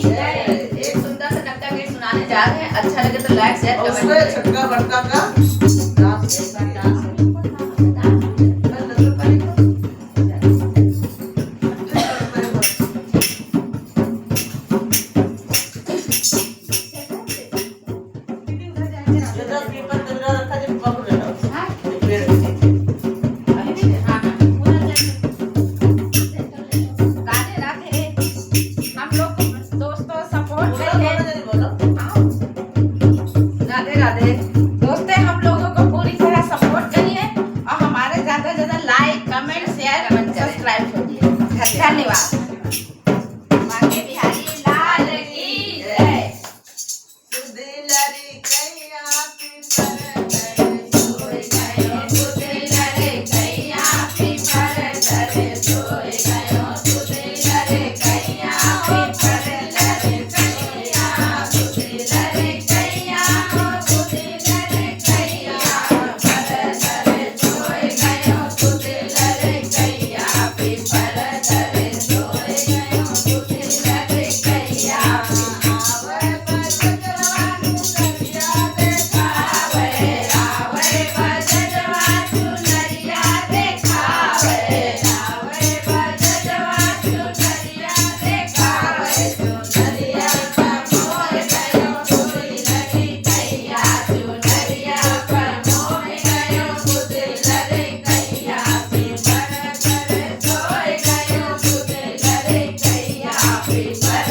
एक सुंदर सा कविता गीत सुनाने जा रहे हैं। अच्छा लगे तो लाइक शेयर और कमेंट उसमें छक्का बटका का डांस एक बार डांस दोस्तों हम लोगों को पूरी तरह सपोर्ट करिए और हमारे ज्यादा से ज्यादा लाइक कमेंट शेयर सब्सक्राइब करिए। धन्यवाद। बाकी बिहारी लाल की जय। सुदिलरी कैया पीपर सोई गयो सुदिलरे कैया पीपर तरे सोई गयो सुदिलरे कैया पीपर तरे कैया सुदिलरे कैया सुदिलरे कैया पर तरे सोई गयो सुदिलरे कैया पीपर तरे सोई गयो सुदिलरे कैया आवे बजवानु करिया देखावे आवे बजवानु नरिया देखावे आवे बजवानु नरिया देखावे चुनरिया पर मोर गयो सुदिलरे कैया चुनरिया पर मोर गयो सुदिलरे कैया पीपर तरे सोई गयो सुदिलरे कैया पीपर